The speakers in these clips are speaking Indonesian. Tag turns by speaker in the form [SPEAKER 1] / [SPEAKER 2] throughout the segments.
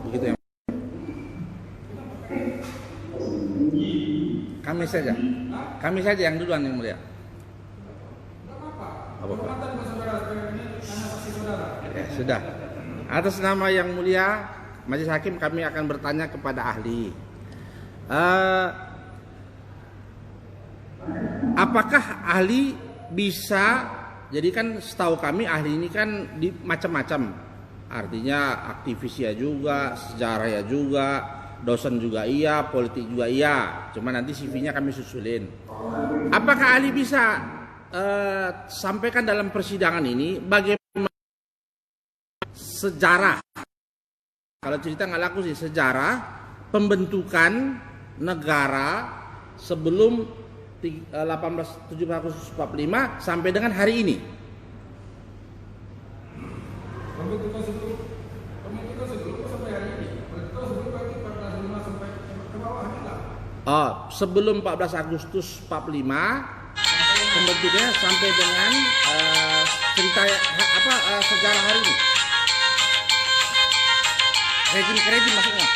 [SPEAKER 1] Oh begitu ya. Kami saja yang duluan yang mulia. Apa? Ya, sudah. Atas nama yang mulia Majelis Hakim kami akan bertanya kepada ahli. Apakah ahli bisa? Jadi kan setahu kami ahli ini kan di macam-macam. Artinya aktivis ya juga, sejarah ya juga, dosen juga iya, politik juga iya. Cuma nanti CV-nya kami susulin. Apakah ahli bisa sampaikan dalam persidangan ini bagaimana sejarah? Kalau cerita nggak laku sih, sejarah pembentukan negara sebelum 17 Agustus 45 sampai dengan hari ini.
[SPEAKER 2] Pembentukan sebelum sampai hari ini. Pembentukan sebelum berarti 14 sampai ke bawah kita.
[SPEAKER 1] Sebelum 14 Agustus 45 pembentukannya sampai dengan cerita sejarah hari ini. Rejim maksudnya.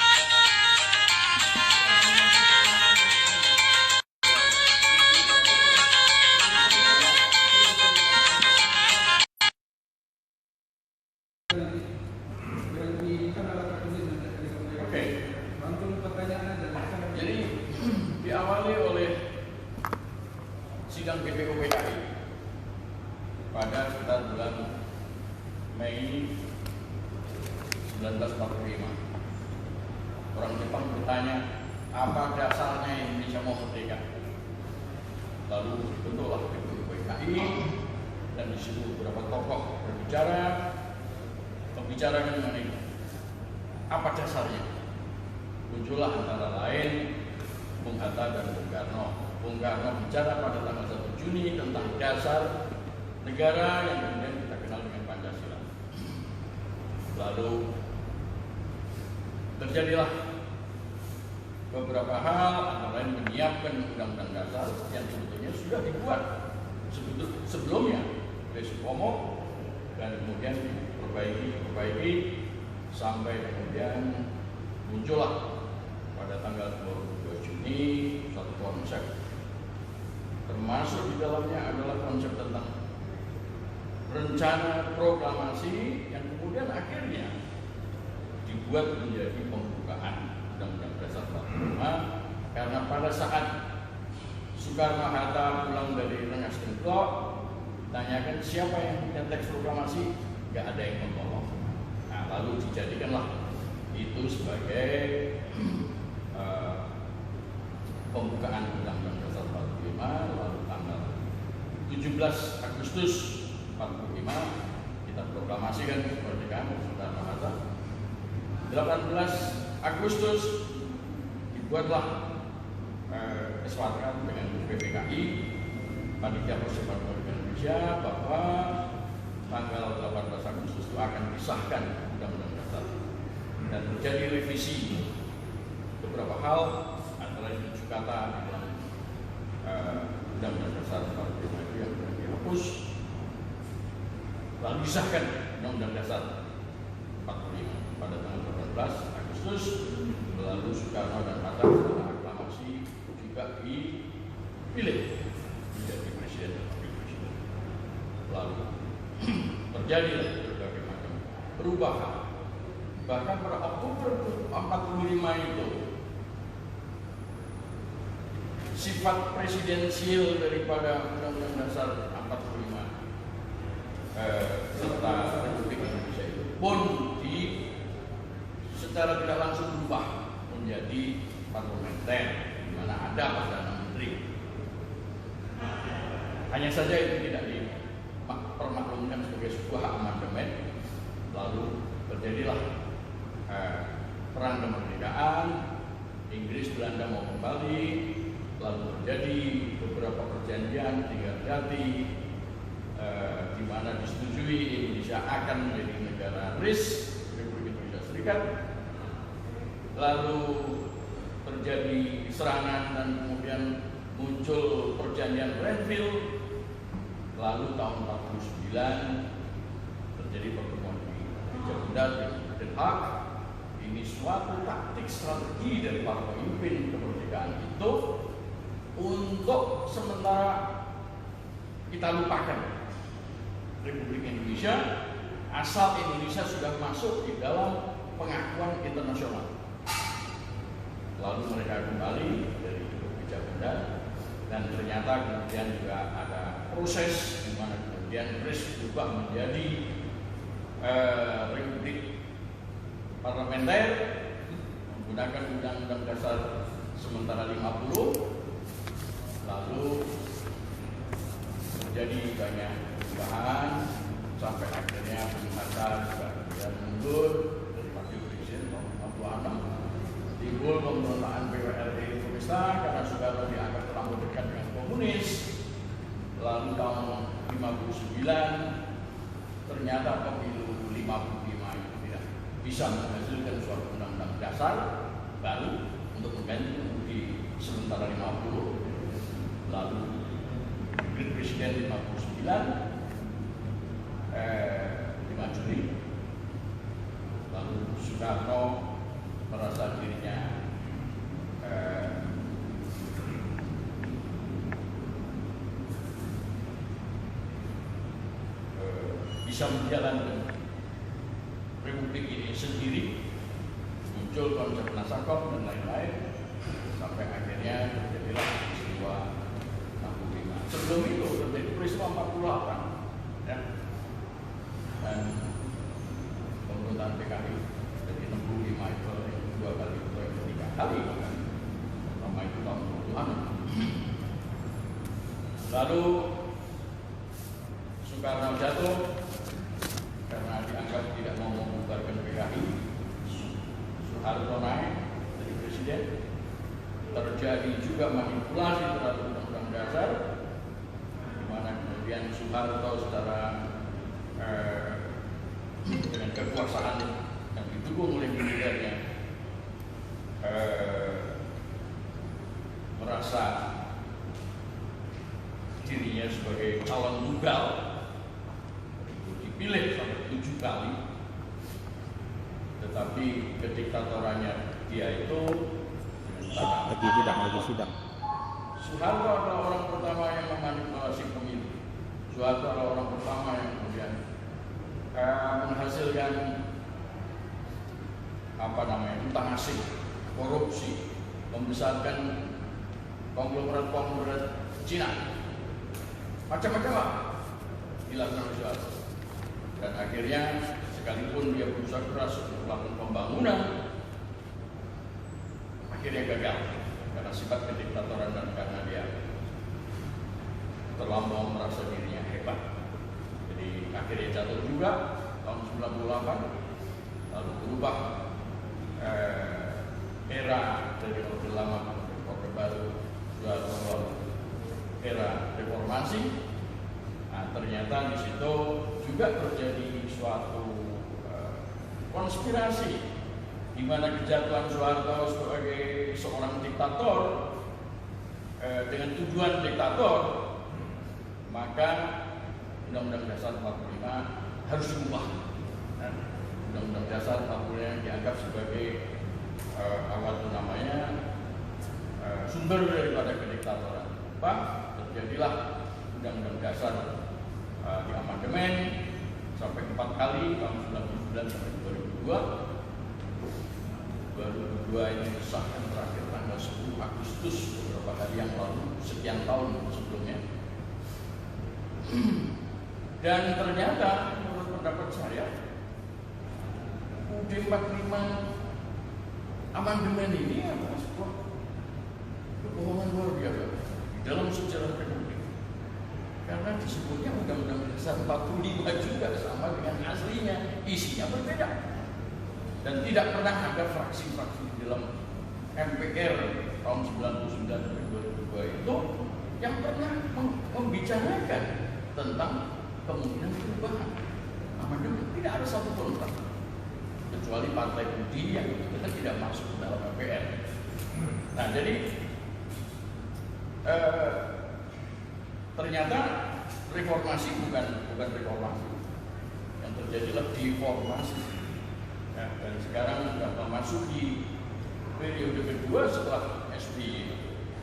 [SPEAKER 3] Jadi diawali oleh sidang BPUPKI pada sekitar bulan Mei 1945. Orang Jepang bertanya, apa dasarnya Indonesia mau merdeka? Lalu bentuklah BPUPKI dan di situ beberapa tokoh berbicara mengenai apa dasarnya. Muncullah antara lain Bung Hatta dan Bung Karno. Bung Karno bicara pada tanggal 1 Juni tentang dasar negara yang kemudian kita kenal dengan Pancasila. Lalu terjadilah beberapa hal, antara lain menyiapkan undang-undang dasar yang sebetulnya sudah dibuat sebelumnya oleh Supomo dan kemudian diperbaiki sampai kemudian muncullah pada tanggal 22 Juni satu konsep, termasuk di dalamnya adalah konsep tentang rencana proklamasi yang kemudian akhirnya dibuat menjadi pembukaan Undang-Undang Dasar 45 karena pada saat Soekarno-Hatta pulang dari Rengas Dengklok ditanyakan siapa yang punya teks proklamasi, nggak ada yang menolong. Nah, lalu dijadikanlah itu sebagai pembukaan Undang-Undang Dasar 45, lalu tanggal 17 Agustus 45 kita proklamasikan kemerdekaan Soekarno-Hatta. 18 Agustus dibuatlah kesepakatan dengan BPKI Panitia Persiapan Kemerdekaan Indonesia bahwa tanggal 18 Agustus itu akan disahkan Undang-Undang Dasar dan terjadi revisi beberapa hal, antara lain 7 kata di dalam Undang-Undang Dasar 45 itu yang dihapus, lalu disahkan Undang-Undang Dasar 45 pada tanggal 18 Agustus. Lalu Soekarno dan Hatta setelah aklamasi juga dipilih menjadi presiden dan wakil presiden. Lalu terjadi berbagai macam perubahan. Bahkan pada Oktober 45 itu sifat presidensial daripada Undang-Undang Dasar 45 serta Republik Indonesia itu pun secara tidak langsung berubah menjadi parlementer, di mana ada Perdana Menteri. Hanya saja itu tidak dipermaklumkan sebagai sebuah amandemen. Lalu terjadilah perang kemerdekaan, Inggris Belanda mau kembali, lalu terjadi beberapa perjanjian tiga jati di mana disetujui Indonesia akan menjadi negara RIS, Republik Indonesia Serikat. Lalu terjadi serangan dan kemudian muncul perjanjian Grenville. Lalu tahun 49 terjadi pertemuan di Meja Bundar di Den Haag. Ini suatu taktik strategi dari para pemimpin kemerdekaan itu untuk sementara kita lupakan Republik Indonesia asal Indonesia sudah masuk di dalam pengakuan internasional. Lalu mereka kembali dari bekerja benar dan ternyata kemudian juga ada proses di mana kemudian Inggris berubah menjadi Republik Parlementer menggunakan Undang-Undang Dasar sementara 50, lalu terjadi banyak perubahan sampai akhirnya Bung Hatta juga kemudian mundur dari wakil presiden tahun 56, timbul pemberontakan PWRI Komista karena Soekarno dianggap terlalu dekat dengan komunis. Lalu tahun 59 ternyata pemilu 55 itu tidak bisa menghasilkan suatu undang-undang dasar baru untuk mengganti di sementara 50. Lalu presiden 59 dimajuri. Lalu Soekarno merasa dirinya bisa menjalankan Republik ini sendiri, muncul konsep Nasakov dan lain-lain sampai akhirnya terjadilah peristiwa 65. Sebelum itu terjadi peristiwa 48 ya. Dan pemerintahan PKI dari 65 itu yang kedua kali itu yang ketiga kali bahkan pertama itu tahun 20-an. Lalu Soekarno jatuh karena dianggap tidak mau membubarkan PKI. Soeharto naik jadi presiden. Terjadi juga manipulasi terhadap Undang-Undang Dasar, di mana kemudian Soeharto secara dengan kekuasaan yang didukung oleh militernya merasa dirinya sebagai calon tunggal, dipilih sampai 7 kali, tetapi kediktatorannya dia itu
[SPEAKER 1] lagi sidang.
[SPEAKER 3] Soeharto adalah orang pertama yang memanipulasi pemilu. Soeharto adalah orang pertama yang kemudian menghasilkan utang asing, korupsi, membesarkan konglomerat Cina, macam-macam lah dilakukan oleh Soeharto. Dan akhirnya sekalipun dia berusaha keras untuk melakukan pembangunan, akhirnya gagal karena sifat kediktatoran dan karena dia terlampau merasa dirinya hebat. Jadi akhirnya jatuh juga tahun 98, lalu berubah era dari Orde Lama ke Orde Baru, era reformasi. Nah, ternyata di situ juga terjadi suatu konspirasi di mana kejatuhan Soeharto sebagai seorang diktator dengan tujuan diktator, maka Undang-Undang Dasar 45 harus diubah. Undang-Undang Dasar 45 dianggap sebagai sumber daripada kediktatoran. Terjadilah Undang-Undang Dasar di amandemen sampai 4 kali tahun 99 sampai 2002. 2002 ini disahkan terakhir tanggal 10 Agustus beberapa hari yang lalu, sekian tahun sebelumnya. Dan ternyata menurut pendapat saya UUD 45 amandemen ini adalah sebuah kebohongan luar biasa di dalam sejarah Republik. Karena disebutnya Undang-Undang Dasar 45 juga sama dengan aslinya, isinya berbeda. Dan tidak pernah ada fraksi-fraksi di dalam MPR tahun 99 sampai 2002 itu yang pernah membicarakan tentang kemungkinan perubahan amandemen. Tidak ada satu pun, kecuali Partai Budi yang kita tidak masuk ke dalam MPR. Nah, jadi ternyata reformasi bukan reformasi, yang terjadilah deformasi. Ya, dan sekarang sudah memasuki periode kedua setelah SBY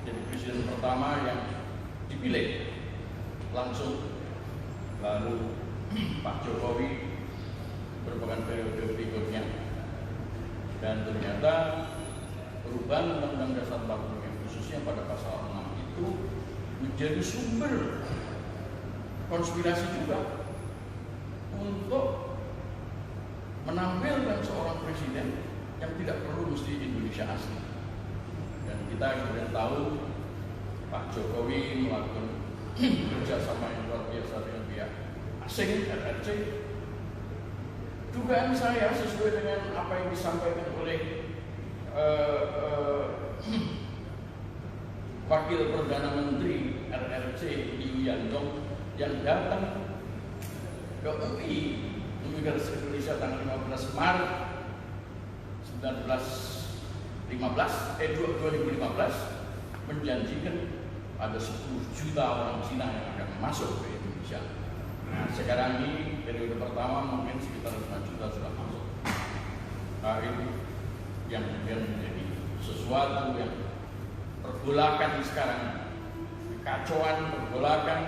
[SPEAKER 3] jadi presiden pertama yang dipilih langsung, lalu Pak Jokowi merupakan periode berikutnya, dan ternyata perubahan Undang-Undang Dasar 45 khususnya pada pasal 6 itu menjadi sumber konspirasi juga untuk menampilkan seorang presiden yang tidak perlu mesti Indonesia asli. Dan kita kemudian tahu Pak Jokowi melakukan kerjasama yang luar biasa dengan pihak asing, RRC. Dugaan saya sesuai dengan apa yang disampaikan oleh Wakil Perdana Menteri RRC Liu Yandong yang datang ke UI Universitas Indonesia tanggal 15 Maret 2015 menjanjikan ada 10 juta orang Cina yang akan masuk ke Indonesia. Nah, sekarang ini periode pertama mungkin sekitar 5 juta sudah masuk. Nah, itu yang kemudian menjadi sesuatu yang pergolakan sekarang, kekacauan, pergolakan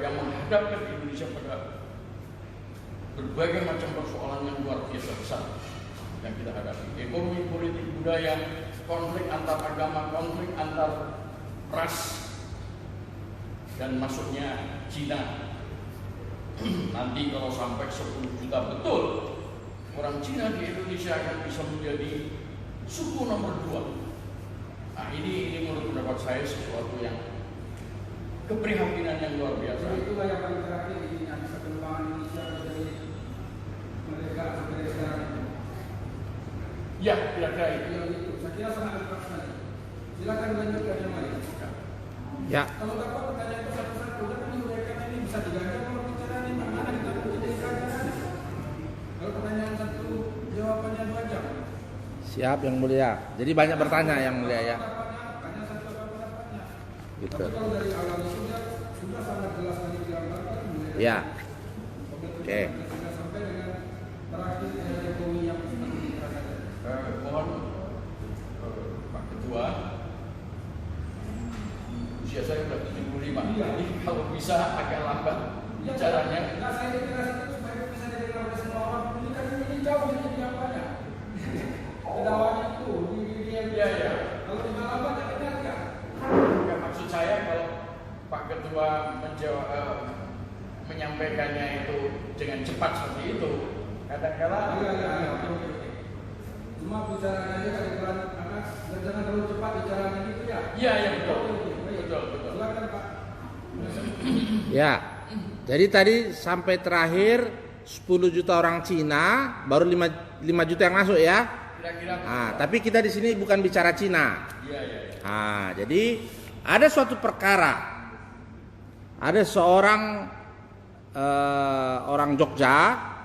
[SPEAKER 3] yang menghadapkan Indonesia pada berbagai macam persoalan yang luar biasa besar yang kita hadapi. Ekonomi, politik, budaya, konflik antar agama, konflik antar ras, dan masuknya Cina. Nanti kalau sampai 10 juta betul orang Cina di Indonesia akan bisa menjadi suku nomor 2. Nah, ini menurut pendapat saya sesuatu yang keprihatinan yang luar biasa.
[SPEAKER 2] Jadi itulah yang paling terakhir ini yang bisa pengembangan Indonesia menjadi merdeka seperti sekarang itu.
[SPEAKER 3] Ya, kira-kira itu.
[SPEAKER 2] Ya, itu. Saya kira sangat tepat sekali. Silakan lanjutkan yang lain.
[SPEAKER 1] Ya.
[SPEAKER 2] Kalau dapat pertanyaan itu satu-satu, kan ini mereka ini bisa diganti kalau bicara ini mana kita menjadi kerajaan. Kalau pertanyaan satu, jawabannya 2 jam.
[SPEAKER 1] Siap yang mulia. Jadi banyak bertanya yang mulia ya.
[SPEAKER 2] Hanya satu pendapatnya.
[SPEAKER 1] Gitu.
[SPEAKER 2] Tapi kalau dari awal itu sudah sangat jelas tadi digambarkan.
[SPEAKER 1] Ya. Oke.
[SPEAKER 2] Sudah sampai dengan terakhir Jokowi yang sudah dikerjakan.
[SPEAKER 3] Mohon Pak Ketua, usia saya sudah 75. Jadi kalau bisa agak lambat bicaranya.
[SPEAKER 2] Nah, saya kira itu supaya bisa didengar oleh semua orang. Ini kan ini jauh ini diampanya. Kedawannya itu di
[SPEAKER 3] Iya, ya.
[SPEAKER 2] Kalau di lambat ya benar ya.
[SPEAKER 3] Ya, maksud saya kalau Pak Ketua menyampaikannya itu dengan cepat seperti itu, kadang-kadang
[SPEAKER 2] Oke. Cuma bicaranya aja kalau karena jangan terlalu cepat bicaranya gitu ya.
[SPEAKER 3] Iya, betul.
[SPEAKER 2] Baik.
[SPEAKER 3] Betul.
[SPEAKER 2] Silakan Pak.
[SPEAKER 1] Ya. Jadi tadi sampai terakhir 10 juta orang Cina, baru 5 juta yang masuk ya.
[SPEAKER 3] Kira-kira.
[SPEAKER 1] Nah, tapi kita di sini bukan bicara Cina.
[SPEAKER 3] Iya.
[SPEAKER 1] Nah, jadi ada suatu perkara. Ada seorang orang Jogja,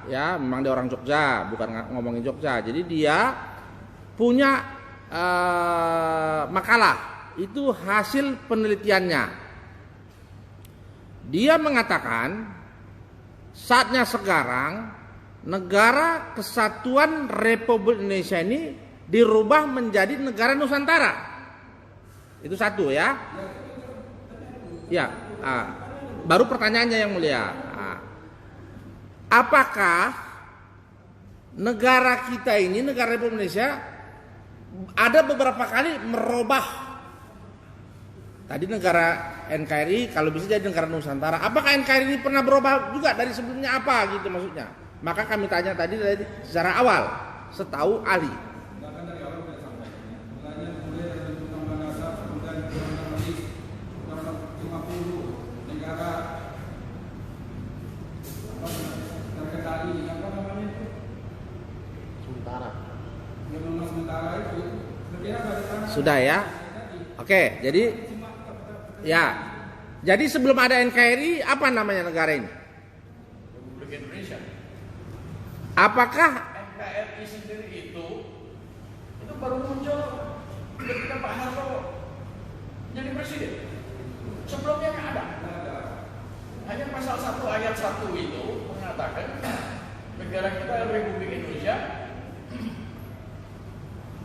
[SPEAKER 1] ya, memang dia orang Jogja, bukan ngomongin Jogja. Jadi dia punya makalah, itu hasil penelitiannya. Dia mengatakan saatnya sekarang negara kesatuan Republik Indonesia ini dirubah menjadi negara Nusantara. Itu satu ya. Ya. Baru pertanyaannya yang mulia. Apakah negara kita ini, negara Republik Indonesia, ada beberapa kali merubah tadi negara NKRI kalau bisa jadi negara Nusantara. Apakah NKRI ini pernah berubah juga dari sebelumnya apa gitu maksudnya? Maka kami tanya tadi dari secara awal, setahu ahli.
[SPEAKER 2] Bahkan dari awal sudah sampaikan. Mulanya mulai dari Undang-Undang Dasar, kemudian Undang-Undang 50 negara terkendali apa namanya itu?
[SPEAKER 1] Sementara.
[SPEAKER 2] Undang-Undang sementara itu. Kira-kira pada tangan.
[SPEAKER 1] Sudah ya. Oke, jadi ya. Jadi sebelum ada NKRI apa namanya negara ini?
[SPEAKER 3] Republik Indonesia.
[SPEAKER 1] Apakah
[SPEAKER 3] NKRI sendiri itu baru muncul ketika Pak Harto jadi presiden. Sebelumnya nggak ada. Hanya pasal 1 ayat 1 itu mengatakan negara kita Republik Indonesia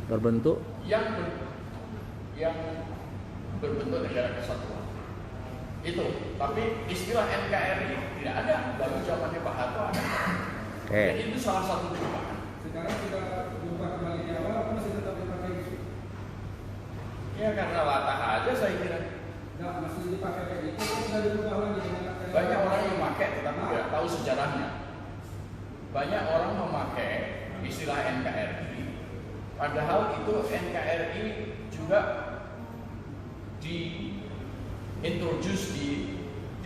[SPEAKER 1] Berbentuk
[SPEAKER 3] yang berbentuk negara kesatuan. Itu, tapi istilah NKRI tidak ada, baru zamannya Pak Harto ada. Dan itu salah satu perubahan.
[SPEAKER 2] Sekarang sudah berubah kembali di awal, apa masih tetap dipakai itu?
[SPEAKER 3] Ya karena latah aja saya kira.
[SPEAKER 2] Nggak, masih dipakai kayak gitu, sudah dirubah lagi dengan
[SPEAKER 3] Banyak orang yang memakai tetapi tidak tahu sejarahnya. Banyak orang memakai istilah NKRI, padahal itu NKRI juga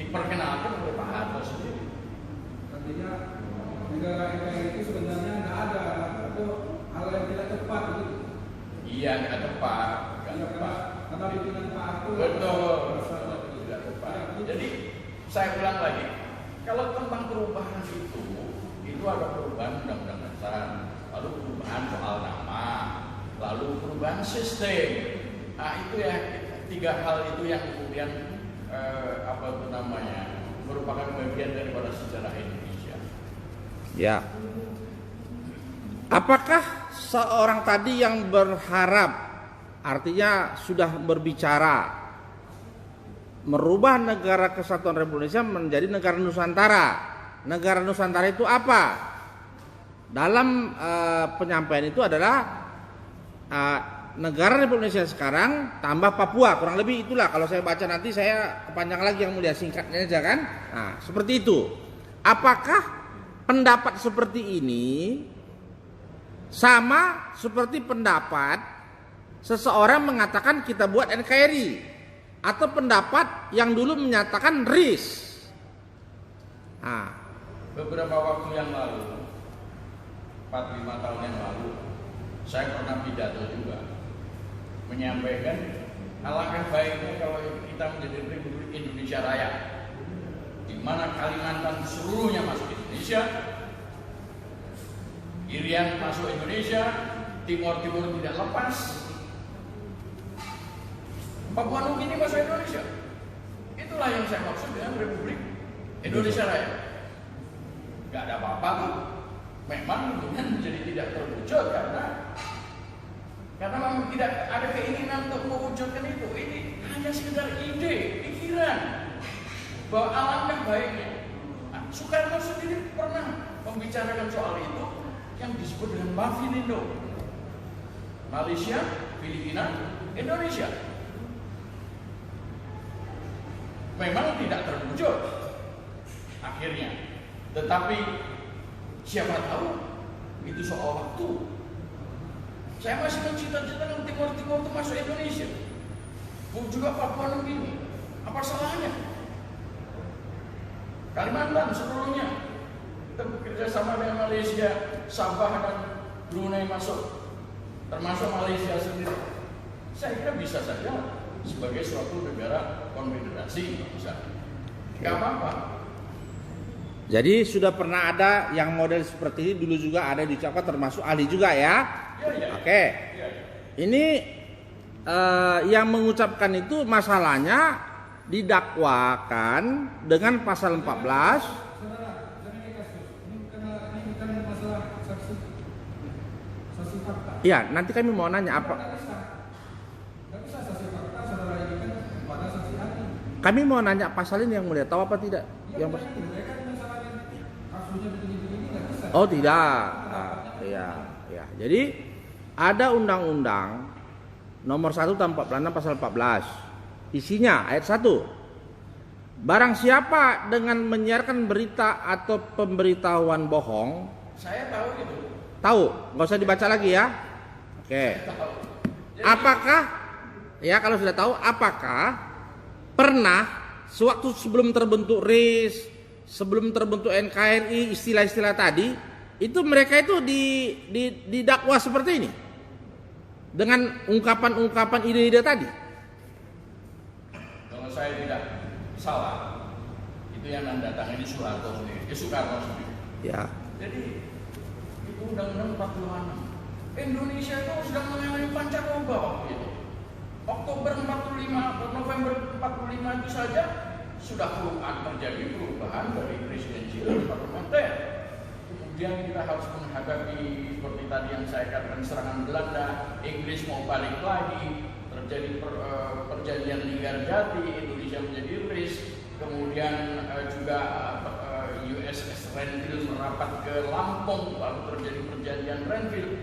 [SPEAKER 3] diperkenalkan oleh Pak Harto sendiri.
[SPEAKER 2] Artinya negara NKRI itu sebenarnya nggak ada atau hal yang tidak tepat gitu.
[SPEAKER 3] Iya, nggak tepat, nggak
[SPEAKER 2] Ya,
[SPEAKER 3] tepat.
[SPEAKER 2] karena bikinan Pak Harto.
[SPEAKER 3] Betul, tidak tepat. Jadi saya ulang lagi, kalau tentang perubahan itu ada perubahan undang-undang dasar, lalu perubahan soal nama, lalu perubahan sistem. Nah itu ya 3 hal itu yang kemudian merupakan bagian daripada sejarah Indonesia.
[SPEAKER 1] ya. Apakah seorang tadi yang berharap, artinya sudah berbicara merubah negara kesatuan Republik Indonesia menjadi negara Nusantara? Negara Nusantara itu apa? Dalam penyampaian itu adalah negara Republik Indonesia sekarang tambah Papua, kurang lebih itulah. Kalau saya baca nanti saya kepanjang lagi, yang mulia singkatnya aja kan. Nah, seperti itu. Apakah pendapat seperti ini sama seperti pendapat seseorang mengatakan kita buat NKRI, atau pendapat yang dulu menyatakan RIS? Nah,
[SPEAKER 3] beberapa waktu yang lalu, 4-5 tahun yang lalu, saya pernah pidato juga menyampaikan alangkah baiknya kalau kita menjadi Republik Indonesia Raya, di mana Kalimantan seluruhnya masuk Indonesia, Irian masuk Indonesia, Timur tidak lepas, Papua Nugini masuk Indonesia. Itulah yang saya maksud dengan Republik Indonesia Raya. Gak ada apa-apa tuh. Memang kemudian menjadi tidak terwujud karena memang tidak ada keinginan untuk mewujudkan itu. Ini hanya sekedar ide, pikiran bahwa alangkah baiknya. Nah, Soekarno sendiri pernah membicarakan soal itu yang disebut dengan Mafilindo, Malaysia, Filipina, Indonesia. Memang tidak terwujud akhirnya, tetapi siapa tahu itu soal waktu. Saya masih mencita-citakan Timur itu masuk Indonesia, juga Papua Nugini. Apa salahnya? Kalimantan seluruhnya kita bekerja sama dengan Malaysia, Sabah dan Brunei masuk, termasuk Malaysia sendiri. Saya kira bisa saja sebagai suatu negara konfederasi misalnya. Gak apa-apa.
[SPEAKER 1] jadi sudah pernah ada yang model seperti ini dulu juga ada diucapkan, termasuk ahli juga ya. Oke. Ini yang mengucapkan itu masalahnya didakwakan dengan pasal 14.
[SPEAKER 2] Saudara, ini kasus. Ini bukan masalah saksi fakta.
[SPEAKER 1] Iya, nanti kami mau nanya apa.
[SPEAKER 2] Nggak bisa saksi fakta, saudara ini kan pada saksi ahli.
[SPEAKER 1] Kami mau nanya pasal ini yang mulia, tahu apa tidak?
[SPEAKER 2] Ya,
[SPEAKER 1] Yang
[SPEAKER 2] mereka masalahnya kasusnya begini-begini nggak bisa.
[SPEAKER 1] Oh tidak. Iya, ya. Jadi ada undang-undang nomor 1 tahun 46 pasal 14. Isinya ayat 1. Barang siapa dengan menyiarkan berita atau pemberitahuan bohong.
[SPEAKER 3] Saya tahu itu.
[SPEAKER 1] Tahu, nggak usah dibaca lagi ya. Oke.
[SPEAKER 3] Tahu. Jadi,
[SPEAKER 1] Apakah ya kalau sudah tahu, apakah pernah sewaktu sebelum terbentuk RIS, sebelum terbentuk NKRI, istilah-istilah tadi, itu mereka itu didakwa seperti ini? Dengan ungkapan-ungkapan ide-ide tadi?
[SPEAKER 3] kalau saya tidak salah, itu yang mendatangani Soeharto sendiri, Soekarno sendiri.
[SPEAKER 1] Ya.
[SPEAKER 3] Jadi itu Undang-Undang 46. Indonesia itu sedang mengalami pancaroba waktu itu. Oktober 45 atau November 45 itu saja sudah terjadi perubahan dari presidensial ke parlementer. kemudian kita harus menghadapi seperti tadi yang saya katakan serangan Belanda, Inggris mau balik lagi, terjadi perjanjian Linggarjati, Indonesia menjadi RIS, kemudian juga USS Renville merapat ke Lampung, lalu terjadi perjanjian Renville.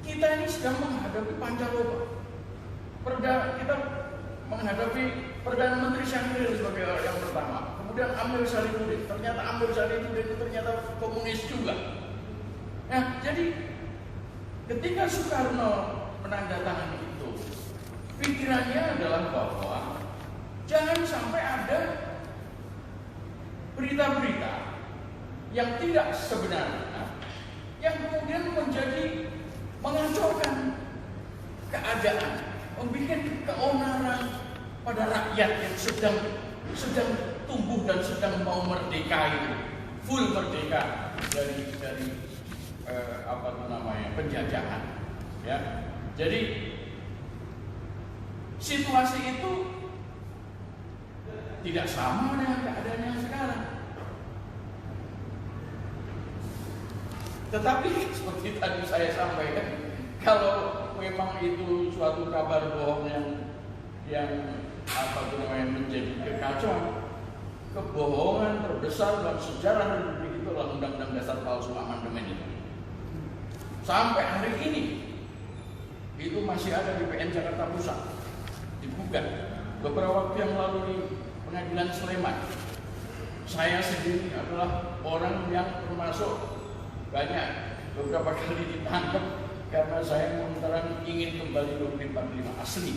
[SPEAKER 3] Kita ini sedang menghadapi Pancaloba. Kita menghadapi Perdana Menteri Syahrir sebagai yang pertama. Kemudian Amir Salihuddin. Ternyata Amir Salihuddin itu ternyata komunis juga. Nah, jadi ketika Soekarno menandatangani itu, pikirannya adalah bahwa jangan sampai ada berita-berita yang tidak sebenarnya yang kemudian menjadi mengacaukan keadaan, membuat keonaran pada rakyat yang sedang tumbuh dan sedang mau merdeka itu, full merdeka dari penjajahan, ya. Jadi situasi itu tidak sama dengan keadaan yang sekarang. Tetapi seperti tadi saya sampaikan, kalau memang itu suatu kabar bohong yang menjadi kekacauan, kebohongan terbesar dalam sejarah Republik itu adalah Undang-Undang Dasar Palsu Amandemen itu. Sampai hari ini itu masih ada di PN Jakarta Pusat, digugat. Beberapa waktu yang lalu di Pengadilan Sleman, saya sendiri adalah orang yang termasuk banyak beberapa kali ditangkap karena saya mengatakan ingin kembali ke 45 asli.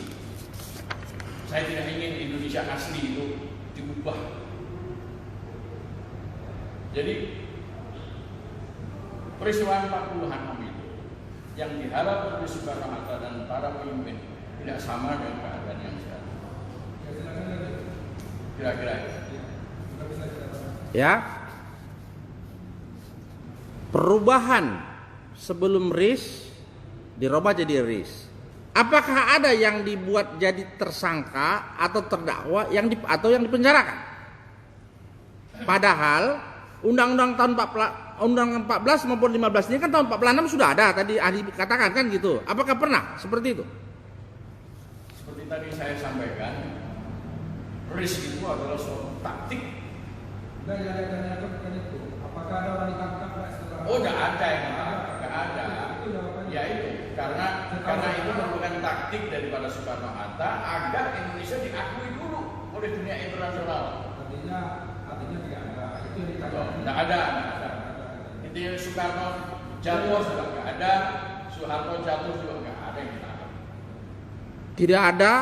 [SPEAKER 3] Saya tidak ingin Indonesia asli itu diubah. Jadi peristiwa 40-an itu yang diharap oleh Soekarno-Hatta dan para pemimpin tidak sama dengan keadaan yang sekarang. Kira-kira
[SPEAKER 1] ya, perubahan sebelum RIS dirubah jadi RIS. Apakah ada yang dibuat jadi tersangka atau terdakwa atau yang dipenjarakan? Padahal Undang-Undang tahun 14 maupun 15 ini kan tahun 46 sudah ada, tadi ahli katakan kan gitu. Apakah pernah seperti itu?
[SPEAKER 3] Seperti tadi saya sampaikan, RIS itu adalah suatu taktik.
[SPEAKER 2] Apakah ada orang ditangkap?
[SPEAKER 3] Oh, tidak ada yang nggak ada. Ya itu karena itu merupakan taktik daripada Soekarno-Hatta agar Indonesia diakui dulu oleh dunia internasional.
[SPEAKER 2] Artinya tidak ada. Itu yang ditangkap.
[SPEAKER 3] Tidak ada. Intinya Soekarno jatuh juga nggak ada, Soeharto jatuh juga nggak ada yang ditangkap.
[SPEAKER 1] Tidak ada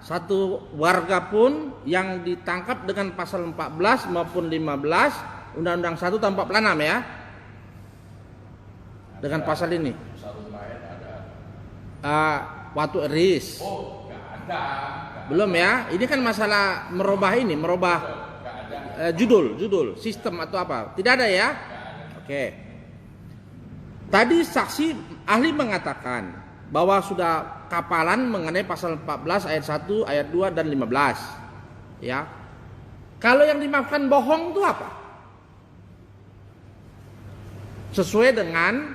[SPEAKER 1] satu warga pun yang ditangkap dengan pasal 14 maupun 15 Undang-Undang 1 tahun 46 ya. Dengan pasal ini. Waktu RIS.
[SPEAKER 3] Oh, nggak ada.
[SPEAKER 1] Belum ya. Ini kan masalah merubah judul, sistem atau apa. Tidak ada ya. Oke. Tadi saksi ahli mengatakan bahwa sudah kapalan mengenai pasal 14 ayat 1, ayat 2 dan 15. Ya. Kalau yang dimaafkan bohong itu apa? Sesuai dengan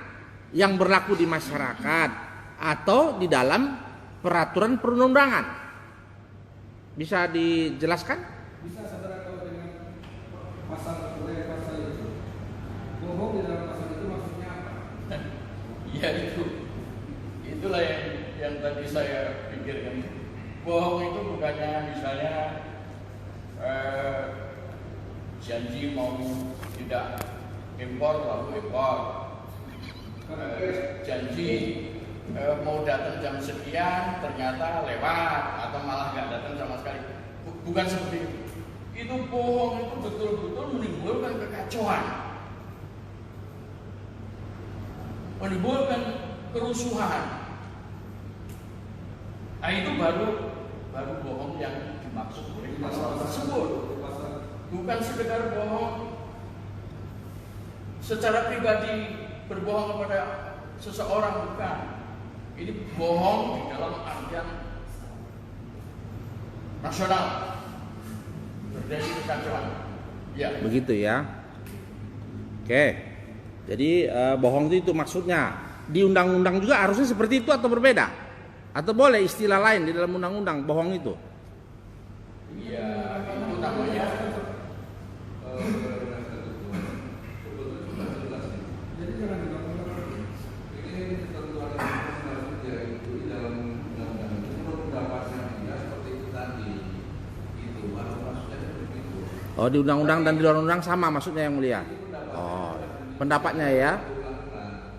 [SPEAKER 1] yang berlaku di masyarakat atau di dalam peraturan perundang-undangan. Bisa dijelaskan?
[SPEAKER 2] Bisa saudara tahu dengan pasal itu? Bohong di dalam pasal itu maksudnya apa?
[SPEAKER 3] Ya itulah yang tadi saya pikirkan. Bohong itu bukannya misalnya janji mau tidak impor lalu impor, janji mau datang jam sekian ternyata lewat atau malah nggak datang sama sekali. Bukan seperti itu. Itu bohong, itu betul-betul menimbulkan kekacauan, menimbulkan kerusuhan. Nah itu baru bohong yang dimaksud oleh pasal tersebut. Bukan sekedar bohong secara pribadi, berbohong kepada seseorang, bukan. Ini bohong di dalam artian nasional, terjadi kekacauan. Ya.
[SPEAKER 1] Begitu ya. Oke. Jadi bohong itu maksudnya. Di undang-undang juga harusnya seperti itu atau berbeda? Atau boleh istilah lain di dalam undang-undang bohong itu?
[SPEAKER 3] Iya, itu namanya
[SPEAKER 2] Jadi jangan dilakukan ini ketentuan itu di dalam undang-undang itu menurut pendapatnya dia seperti itu tadi. Itu baru maksudnya seperti itu.
[SPEAKER 1] Oh, di undang-undang dan di luar undang sama maksudnya yang mulia. Oh, pendapatnya ya.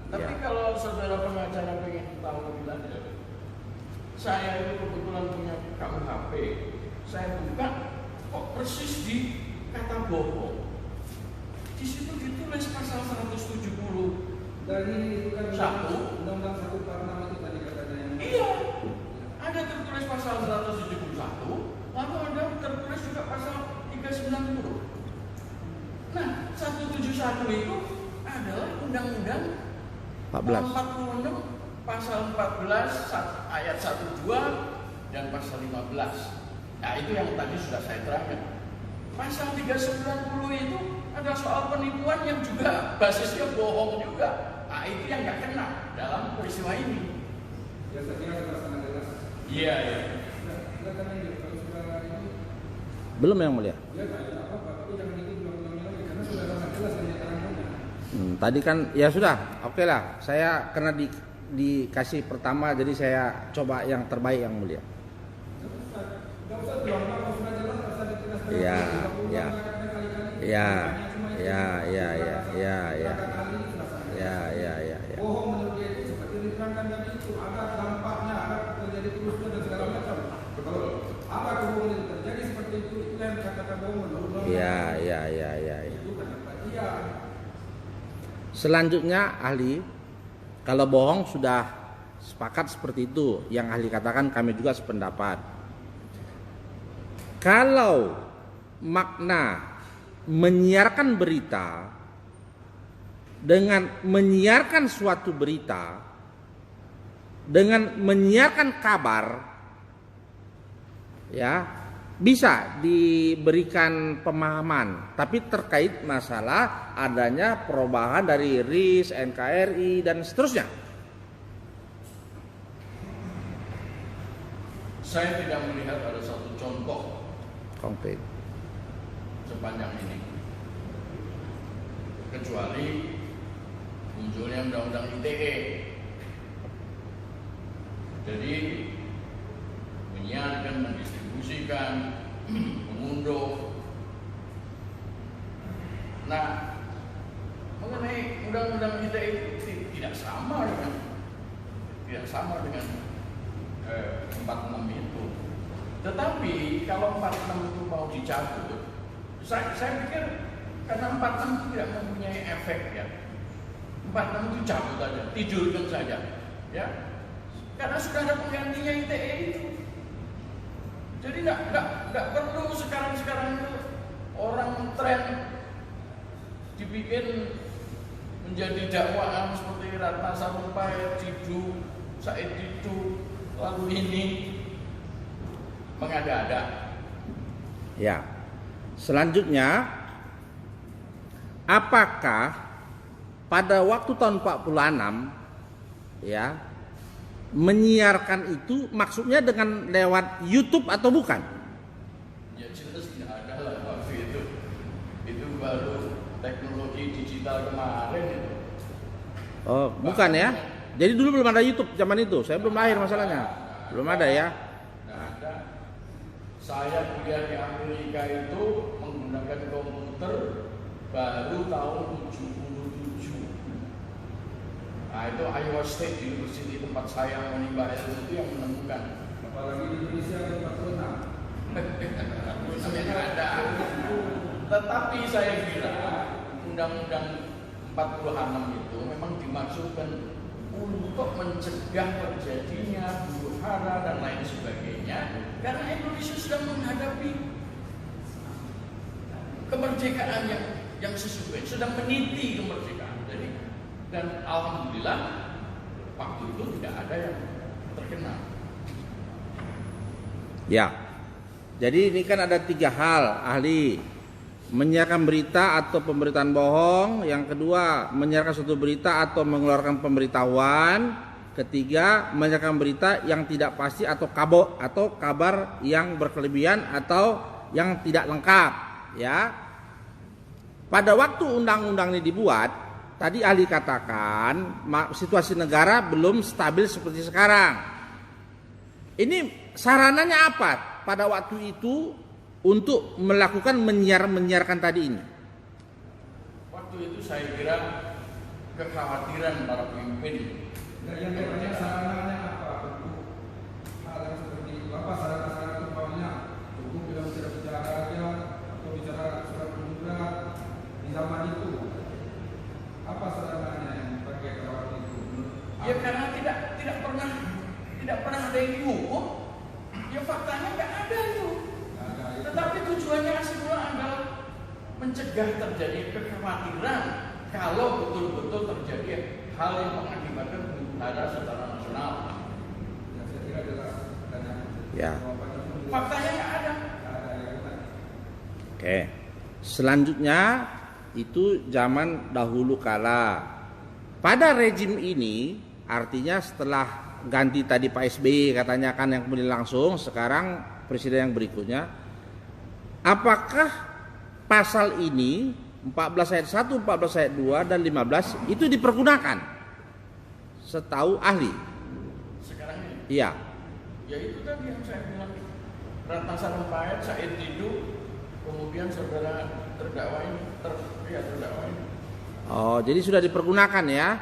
[SPEAKER 3] Tapi kalau saudara pengacara pengen tahu lebih lanjut, saya itu kebetulan punya KUHP. Saya buka kok persis di kata bohong. Di situ ditulis pasal 170.
[SPEAKER 2] Dan ini itu kan
[SPEAKER 3] Satu.
[SPEAKER 2] undang-undang 146 itu tadi katanya yang
[SPEAKER 3] Iya, ada tertulis pasal 171, lalu ada tertulis juga pasal 390. Nah, 171 itu adalah undang-undang
[SPEAKER 1] 14.
[SPEAKER 3] 46 pasal 14 ayat 12 dan pasal 15. Nah, itu yang tadi sudah saya terangkan. Pasal 390 itu ada soal penipuan yang juga basisnya bohong juga. Nah, itu yang nggak kena dalam peristiwa ini.
[SPEAKER 2] ya saya kira sudah sangat jelas.
[SPEAKER 3] Iya, iya.
[SPEAKER 2] Nah, silakan ini kalau sudah ini
[SPEAKER 1] Belum yang mulia.
[SPEAKER 2] ya tak ada apa-apa, tapi jangan itu ulang-ulangi lagi karena sudah sangat jelas dan keterangannya.
[SPEAKER 1] Tadi kan ya sudah, oke lah. Saya karena dikasih pertama, jadi saya coba yang terbaik yang mulia.
[SPEAKER 2] Enggak usah diulang-ulang, kalau sudah jelas harus ada jelas.
[SPEAKER 1] Iya, iya. Iya, iya, iya, iya, iya, iya, iya, iya, iya, iya.
[SPEAKER 2] Bohong menurut dia itu seperti diterangkan tadi itu ada dampaknya, ada terjadi terusnya dan segala macam. Kalau apa kebohongan itu terjadi seperti itu yang dikatakan bohong menurut undang-undang.
[SPEAKER 1] Iya, iya, iya, iya.
[SPEAKER 2] Itu kata dia.
[SPEAKER 1] Selanjutnya ahli, kalau bohong sudah sepakat seperti itu, yang ahli katakan kami juga sependapat. Kalau makna menyiarkan berita dengan menyiarkan suatu berita dengan menyiarkan kabar, ya bisa diberikan pemahaman, tapi terkait masalah adanya perubahan dari RIS, NKRI dan seterusnya.
[SPEAKER 3] Saya tidak melihat ada satu contoh
[SPEAKER 1] Konkret.
[SPEAKER 3] sepanjang ini, kecuali munculnya undang-undang ITE. Jadi menyiarkan, mendistribusikan, mengunduh. Nah, mengenai undang-undang ITE tidak sama dengan 46 itu. Tetapi kalau 46 itu mau dicabut, saya pikir karena 46 itu tidak mempunyai efek ya. 46 itu cabut aja, tidurkan saja, ya. Karena sudah ada penggantinya ITE itu. Jadi nggak perlu sekarang itu orang tren dibikin menjadi dakwaan seperti Ratna Sarumpait, Didu, Said Didu, lalu ini mengada-ada.
[SPEAKER 1] Ya. Selanjutnya, apakah pada waktu tahun 46 ya menyiarkan itu maksudnya dengan lewat YouTube atau bukan?
[SPEAKER 3] Ya jelas tidak ada lah waktu itu. Itu baru teknologi digital kemarin itu.
[SPEAKER 1] Oh, bukan ya. Jadi dulu belum ada YouTube zaman itu. Saya belum lahir masalahnya. Belum ada ya.
[SPEAKER 3] Nggak ada. Saya kuliah di Amerika itu menggunakan komputer baru tahun 77. Nah itu Iowa State University tempat saya menimba ilmu itu yang menemukan.
[SPEAKER 2] Apalagi di Indonesia ada 46.
[SPEAKER 3] Sebenarnya ada. Tetapi saya kira Undang-Undang 46 itu memang dimaksudkan untuk mencegah terjadinya huru hara dan lain sebagainya, karena Indonesia sedang menghadapi kemerdekaan yang sesungguhnya, sedang meniti kemerdekaan. Jadi, dan alhamdulillah waktu itu tidak ada yang terkena.
[SPEAKER 1] Ya. Jadi ini kan ada 3 hal ahli. menyiarkan berita atau pemberitaan bohong. Yang kedua, menyiarkan suatu berita atau mengeluarkan pemberitahuan. Ketiga, menyiarkan berita yang tidak pasti atau kabar yang berkelebihan atau yang tidak lengkap. Ya, pada waktu undang-undang ini dibuat, tadi ahli katakan situasi negara belum stabil seperti sekarang. Ini sarananya apa pada waktu itu untuk melakukan menyiarkan tadi ini?
[SPEAKER 3] Waktu itu saya kira kekhawatiran para pemimpin.
[SPEAKER 2] Yang katanya sarananya apa? Untuk hal yang seperti itu apa saran-saran umpamanya? Cukup bilang bicara aja atau bicara surat pengunduran di zaman itu. Apa sarannya yang dipakai pada waktu itu?
[SPEAKER 3] Ya karena tidak pernah ada yang dihukum. Ya faktanya nggak ada itu. Tetapi tujuannya Asyura adalah mencegah terjadi kekhawatiran kalau betul-betul terjadi hal yang mengakibatkan huru-hara secara nasional.
[SPEAKER 2] Ya, saya kira adalah
[SPEAKER 1] Ya.
[SPEAKER 3] Faktanya nggak ada.
[SPEAKER 1] Oke. Selanjutnya itu zaman dahulu kala. Pada rejim ini artinya setelah ganti tadi Pak SBY katanya kan yang kemudian langsung, sekarang presiden yang berikutnya, apakah pasal ini 14 ayat 1, 14 ayat 2 dan 15 itu dipergunakan? Setahu ahli.
[SPEAKER 3] Sekarang ini.
[SPEAKER 1] Iya.
[SPEAKER 3] Ya itu tadi yang saya bilang. Ratna Sarumpait, Said Didu, kemudian saudara terdakwa ini, terdakwa ini.
[SPEAKER 1] Oh, jadi sudah dipergunakan ya?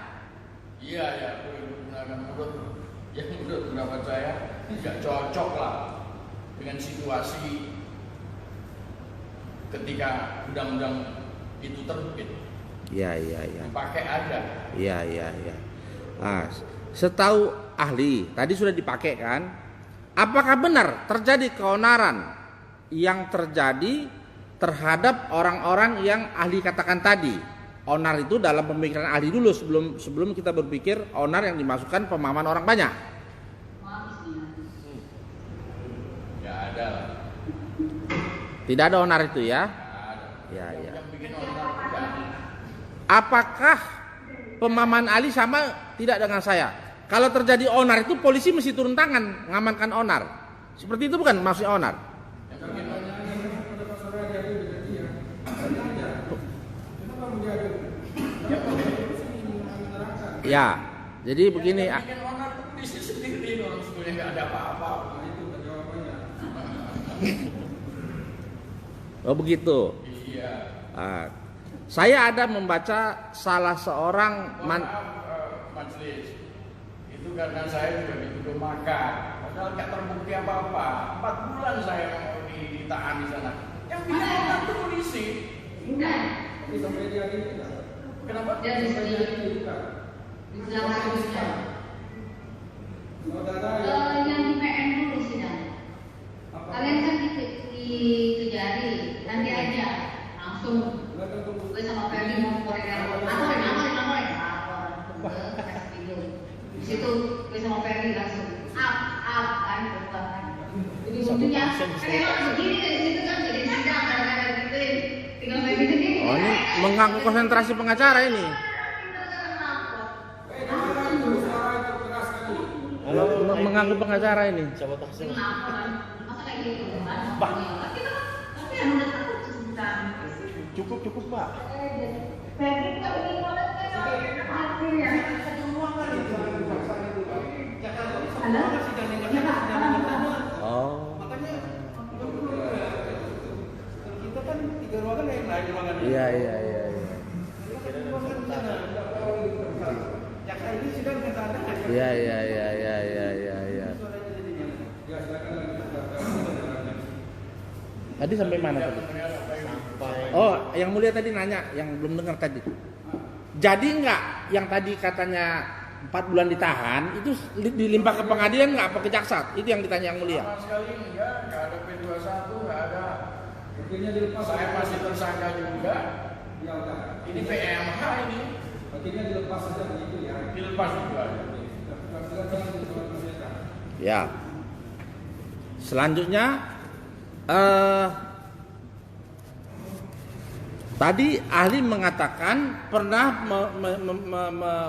[SPEAKER 3] Iya ya, digunakan menurut pendapat saya tidak cocok lah dengan situasi ketika undang-undang itu terbit.
[SPEAKER 1] Iya.
[SPEAKER 3] Dipakai aja.
[SPEAKER 1] Iya. Nah, setahu ahli tadi sudah dipakai kan? Apakah benar terjadi keonaran yang terjadi terhadap orang-orang yang ahli katakan tadi? Onar itu dalam pemikiran ahli dulu sebelum kita berpikir onar yang dimasukkan pemahaman orang banyak.
[SPEAKER 3] Ya ada lah.
[SPEAKER 1] Tidak ada onar itu ya?
[SPEAKER 3] Ya ada.
[SPEAKER 1] Ya.
[SPEAKER 3] Yang bikin onar itu ada.
[SPEAKER 1] Apakah pemahaman ahli sama tidak dengan saya? Kalau terjadi onar itu polisi mesti turun tangan mengamankan onar. Seperti itu bukan maksudnya onar?
[SPEAKER 3] Yang bikin onar.
[SPEAKER 1] Ya. Jadi begini.
[SPEAKER 3] Yang bikin onar itu polisi sendiri, orang sebetulnya nggak ada apa-apa.
[SPEAKER 2] Itu jawabannya.
[SPEAKER 1] Oh begitu.
[SPEAKER 3] Iya.
[SPEAKER 1] Saya ada membaca salah seorang
[SPEAKER 3] Majelis itu karena saya juga dituduh makar, padahal nggak terbukti apa-apa. 4 bulan saya mau ditahan di sana. Yang bikin onar itu polisi.
[SPEAKER 2] Tapi sampai dia ini tidak.
[SPEAKER 3] Kenapa?
[SPEAKER 4] Dia di sini.
[SPEAKER 2] Bukan.
[SPEAKER 4] Di belakangnya.
[SPEAKER 2] Saudara
[SPEAKER 4] Yang di PM dulu sidang. Kalian kan dikejari, nanti aja langsung. Gue sama Ferdi mau korea. Lapor. Kasih video. Di situ gue sama Ferdi langsung up kan berbuatan. Jadi buktinya, emang begini dari situ kan jadi sidang kadang-kadang gituin. Tinggal Ferdi sendiri.
[SPEAKER 1] Oh ini mengganggu konsentrasi pengacara ini. Halo, mengganggu pengacara ini.
[SPEAKER 4] Masa kayak gitu kan? Tapi yang udah takut sebentar.
[SPEAKER 1] Cukup Pak. Oh.
[SPEAKER 2] kita kan 3 ruangan yang lain ruangan.
[SPEAKER 1] Iya.
[SPEAKER 2] Jaksa ini sidang ke sana.
[SPEAKER 1] Iya. Tadi sampai mana tadi? Oh, yang mulia tadi nanya, yang belum dengar tadi. Jadi enggak yang tadi katanya 4 bulan ditahan itu dilimpah ke pengadilan enggak apa ke jaksa? Itu yang ditanya yang mulia.
[SPEAKER 3] Sama sekali enggak ada P21, enggak ada.
[SPEAKER 2] Akhirnya dilepas.
[SPEAKER 3] Saya masih tersangka juga.
[SPEAKER 2] Ya udah.
[SPEAKER 3] Ini PMH ini
[SPEAKER 2] Akhirnya dilepas saja begitu ya.
[SPEAKER 3] dilepas juga.
[SPEAKER 1] Ya. Selanjutnya Tadi ahli mengatakan pernah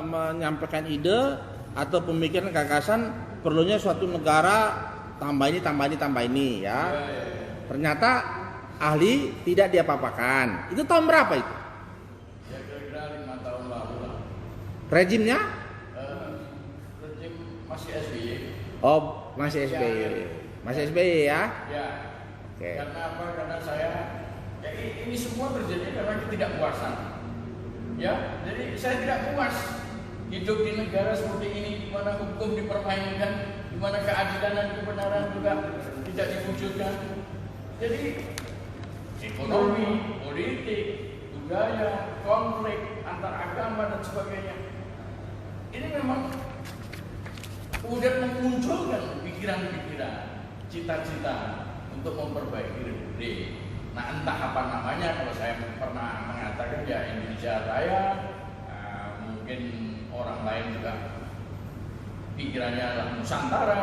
[SPEAKER 1] menyampaikan ide atau pemikiran gagasan perlunya suatu negara tambah ini ya. Ternyata ahli tidak diapa-apakan. Itu tahun berapa itu?
[SPEAKER 3] Ya kira-kira 5 tahun lalu lah.
[SPEAKER 1] Rejimnya?
[SPEAKER 3] Rejim masih SBY.
[SPEAKER 1] Oh, masih SBY. Masih SBY ya?
[SPEAKER 3] Ya.
[SPEAKER 1] Oke.
[SPEAKER 3] Karena apa? Karena saya ini semua terjadi karena ketidakpuasan. Ya, jadi saya tidak puas hidup di negara seperti ini di mana hukum dipermainkan, di mana keadilan dan kebenaran juga tidak diwujudkan. Jadi ekonomi, politik, budaya, konflik antar agama dan sebagainya. Ini memang kemudian memunculkan pikiran-pikiran, cita-cita untuk memperbaiki republik. Nah, entah apa namanya, kalau saya pernah mengatakan ya Indonesia Raya, mungkin orang lain juga pikirannya adalah Nusantara.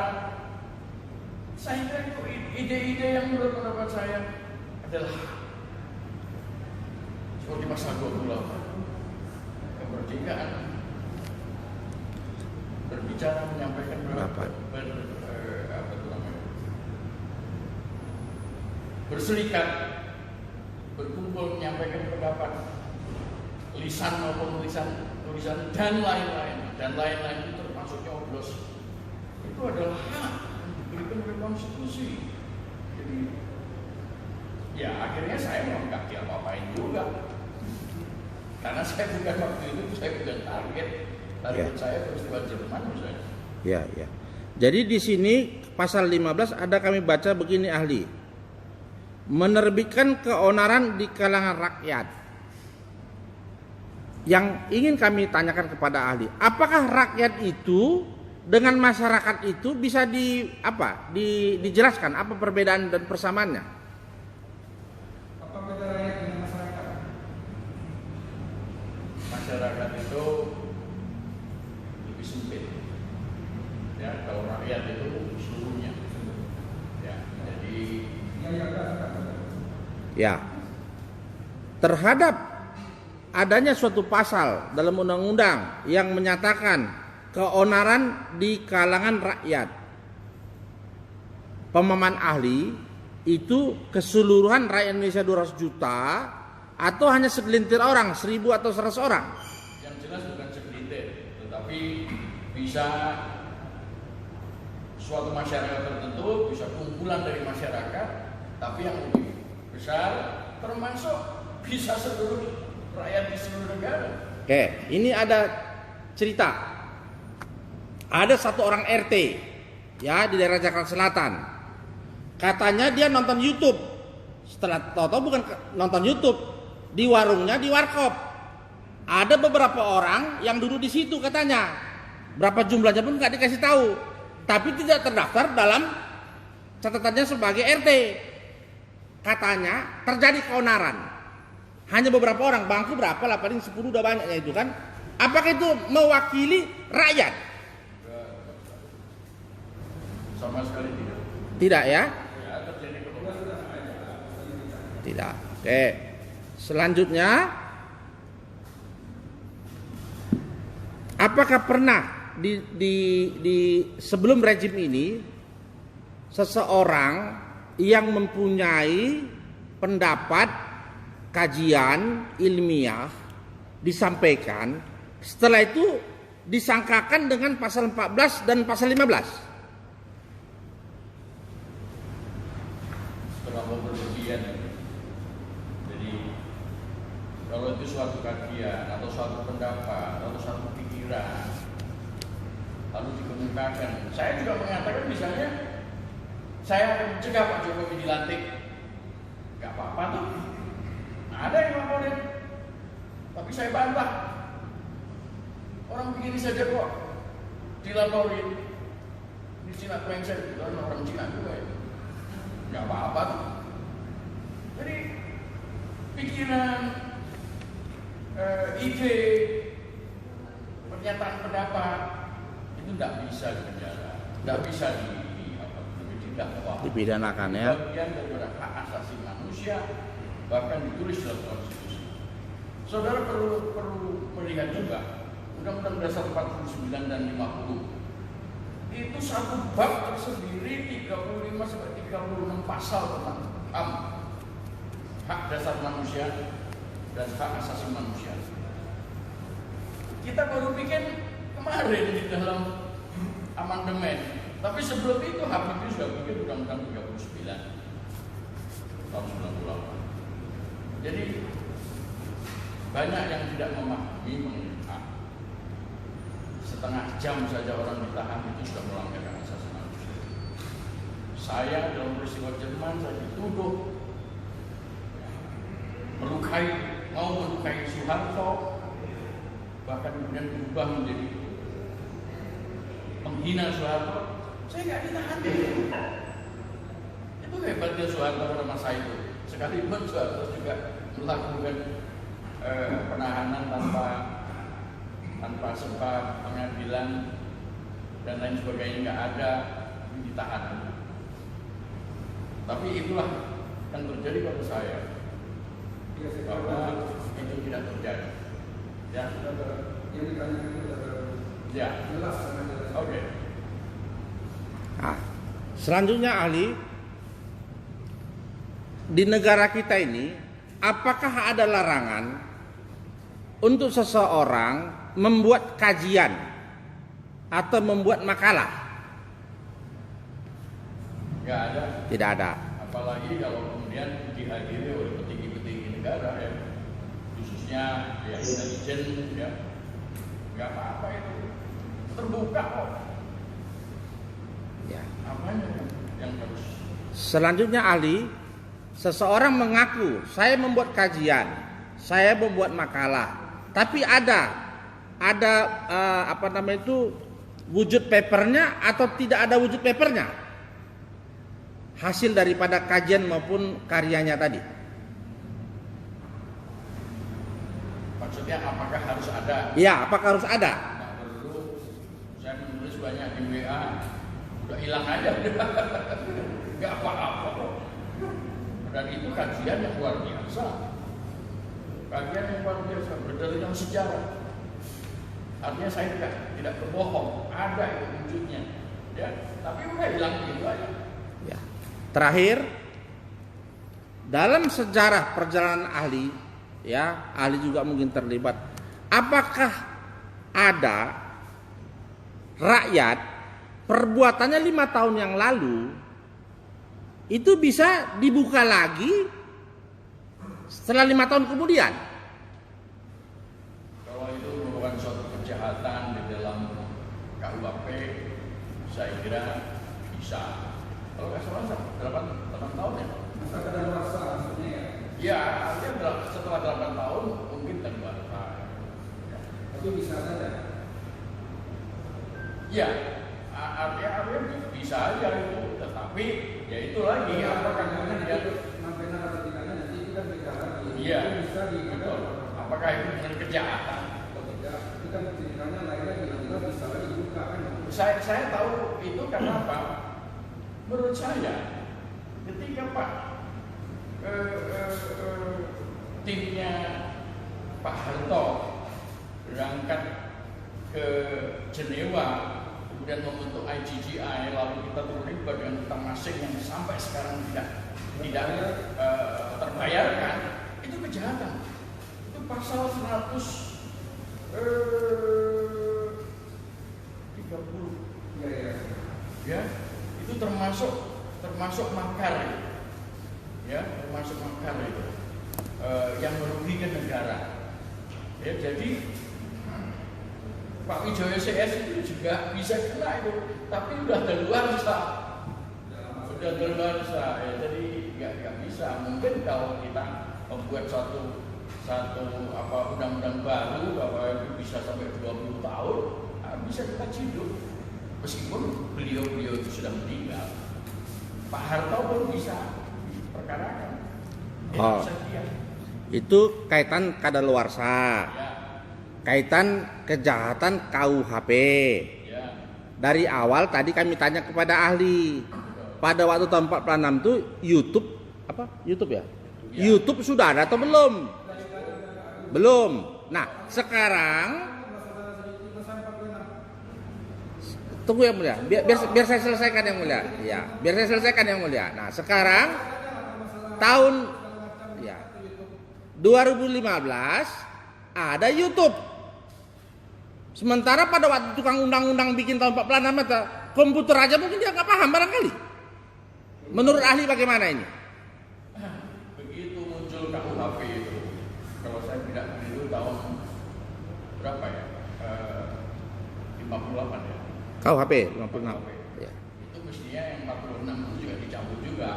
[SPEAKER 3] Saya kira itu ide-ide yang menurut pendapat saya adalah seperti pasal 28 kemerdekaan, berbicara, menyampaikan berserikat, berkumpul, menyampaikan pendapat, lisan maupun tulisan dan lain-lain itu termasuk nyoblos. Itu adalah hak yang diberikan oleh konstitusi. Jadi ya akhirnya saya nggak diapa-apain juga, karena saya bukan waktu itu, saya bukan target saya peristiwa Jerman misalnya.
[SPEAKER 1] Ya. Jadi di sini pasal 15 ada kami baca begini ahli. Menerbitkan keonaran di kalangan rakyat. Yang ingin kami tanyakan kepada ahli, apakah rakyat itu dengan masyarakat itu bisa dijelaskan apa perbedaan dan persamaannya?
[SPEAKER 2] Apa beda rakyat dengan masyarakat?
[SPEAKER 3] Masyarakat itu lebih sempit. Ya, kalau rakyat itu seluruhnya. Ya, jadi
[SPEAKER 1] ya. Terhadap adanya suatu pasal dalam undang-undang yang menyatakan keonaran di kalangan rakyat, pemahaman ahli itu keseluruhan rakyat Indonesia 200 juta atau hanya segelintir orang, 1000 atau 100 orang?
[SPEAKER 3] Yang jelas bukan segelintir, tetapi bisa suatu masyarakat tertentu, bisa kumpulan dari masyarakat, tapi yang lebih besar termasuk bisa seluruh rakyat di seluruh negara.
[SPEAKER 1] Oke, ini ada cerita. Ada satu orang RT ya di daerah Jakarta Selatan. Katanya dia nonton YouTube. Setelah tahu-tahu bukan nonton YouTube, di warungnya di warkop. Ada beberapa orang yang duduk di situ katanya. Berapa jumlahnya pun nggak dikasih tahu. Tapi tidak terdaftar dalam catatannya sebagai RT. Katanya terjadi keonaran. Hanya beberapa orang, bangku berapa lah, paling 10 udah banyaknya itu kan. Apakah itu mewakili rakyat?
[SPEAKER 3] Sama sekali tidak.
[SPEAKER 1] Tidak ya?
[SPEAKER 3] Ya, terjadi
[SPEAKER 1] Tidak. Oke. Selanjutnya, apakah pernah di sebelum rejim ini seseorang yang mempunyai pendapat kajian ilmiah disampaikan, setelah itu disangkakan dengan pasal 14 dan pasal 15?
[SPEAKER 3] terlalu berlebihan. Jadi kalau itu suatu kajian atau suatu pendapat atau suatu pikiran lalu dikemukakan, saya juga mengatakan misalnya saya akan mencegah Pak Jokowi dilantik, nggak apa-apa tuh. Ada yang laporin, tapi saya bantah. Orang begini saja kok dilaporin. Di Cina Klengsel, orang Cina juga ya. Nggak apa-apa tuh. Jadi pikiran, ide, pernyataan pendapat itu nggak bisa dipenjara, nggak bisa
[SPEAKER 1] dipidanakan ya.
[SPEAKER 3] Bagian daripada hak asasi manusia, bahkan ditulis dalam konstitusi. saudara perlu melihat juga Undang-Undang Dasar 49 dan 50 itu satu bab tersendiri 35 sampai 36 pasal tentang hak dasar manusia dan hak asasi manusia. Kita baru bikin kemarin di dalam amandemen, tapi sebelum itu Habibie sudah bikin Undang-Undang 39 tahun 98. Jadi banyak yang tidak memahami mengenai hak. Setengah jam saja orang ditahan itu sudah melanggar hak asasi manusia. Saya dalam peristiwa Jerman saya dituduh mau melukai Soeharto, bahkan kemudian berubah menjadi penghina Soeharto. Saya nggak ditahan. Itu hebatnya Soeharto pada masa itu. Sekalipun Soeharto juga melakukan penahanan tanpa sebab, pengadilan dan lain sebagainya nggak ada, ditahan. Tapi itulah yang terjadi pada saya, bahwa itu tidak terjadi. Ya,
[SPEAKER 2] yang ditanyakan itu
[SPEAKER 3] ya,
[SPEAKER 2] jelas.
[SPEAKER 3] oke.
[SPEAKER 1] Nah, selanjutnya ahli, di negara kita ini apakah ada larangan untuk seseorang membuat kajian atau membuat makalah?
[SPEAKER 3] Nggak ada.
[SPEAKER 1] Tidak ada.
[SPEAKER 3] Apalagi kalau kemudian dihadiri oleh petinggi-petinggi negara ya, khususnya ya intelijen ya, nggak apa-apa itu, terbuka kok.
[SPEAKER 1] Ya.
[SPEAKER 3] Apanya yang harus?
[SPEAKER 1] Selanjutnya ahli, seseorang mengaku saya membuat kajian, saya membuat makalah, tapi ada wujud papernya atau tidak ada wujud papernya, hasil daripada kajian maupun karyanya tadi.
[SPEAKER 3] Maksudnya apakah harus ada?
[SPEAKER 1] Ya, apakah harus ada?
[SPEAKER 3] Nggak perlu. Saya menulis banyak di WA, udah hilang aja, nggak apa-apa kok. Dan itu kajian yang luar biasa, kajian yang luar biasa berdasarkan sejarah. Artinya saya tidak berbohong, ada itu wujudnya, ya. Tapi udah hilang gitu aja.
[SPEAKER 1] Ya. Terakhir, dalam sejarah perjalanan ahli, ya, ahli juga mungkin terlibat. Apakah ada rakyat perbuatannya 5 tahun yang lalu itu bisa dibuka lagi setelah 5 tahun kemudian?
[SPEAKER 3] Kalau itu merupakan suatu kejahatan di dalam KUHP, saya kira bisa. Kalau nggak salah 8 tahun ya.
[SPEAKER 2] Masa kadaluarsa maksudnya ya.
[SPEAKER 3] Ya, artinya setelah 8 tahun mungkin kadaluarsa. Ya.
[SPEAKER 2] Tapi bisa saja.
[SPEAKER 3] Ya, artinya bisa aja itu, tetapi ya itu lagi apakah kemudian
[SPEAKER 2] sampai atau tidaknya nanti itu kan beda lagi.
[SPEAKER 3] iya,
[SPEAKER 2] Itu bisa
[SPEAKER 3] betul. Apakah itu dengan kejahatan?
[SPEAKER 2] atau tidak? Itu kan ceritanya lainnya bilang bisa lagi dibuka kan.
[SPEAKER 3] Saya tahu itu karena apa? Menurut saya, ketika Pak timnya Pak Harto berangkat ke Jenewa, kemudian membentuk IGGI, lalu kita terlibat dengan hutang asing yang sampai sekarang tidak terbayarkan, itu kejahatan. Itu pasal 130. Ya, itu termasuk makar, ya, termasuk makar itu yang merugikan negara. Ya, jadi Pak Wijoyo CS itu juga bisa kena itu, tapi udah daluarsa, ya, jadi nggak bisa. Mungkin kalau kita membuat satu undang-undang baru bahwa itu bisa sampai 20 tahun, bisa kita hidup. Meskipun beliau itu sudah meninggal, Pak Harto pun bisa diperkarakan.
[SPEAKER 1] Oh, itu kaitan kadaluarsa,
[SPEAKER 3] Ya.
[SPEAKER 1] kaitan kejahatan KUHP.
[SPEAKER 3] Ya.
[SPEAKER 1] Dari awal tadi kami tanya kepada ahli, pada waktu tahun 46 itu YouTube ya?
[SPEAKER 3] Ya.
[SPEAKER 1] YouTube sudah ada atau belum? Belum. Nah, sekarang tunggu yang mulia. Biar saya selesaikan yang mulia. Ya, biar saya selesaikan yang mulia. Nah, sekarang tahun ya 2015 ada YouTube. Sementara pada waktu tukang undang-undang bikin tahun 46 komputer aja mungkin dia nggak paham barangkali. Menurut ahli bagaimana ini?
[SPEAKER 3] Begitu muncul KUHP itu, kalau saya tidak keliru tahun berapa ya? 58 ya.
[SPEAKER 1] KUHP 56. Ya.
[SPEAKER 3] Itu mestinya yang 46 itu juga dicabut juga,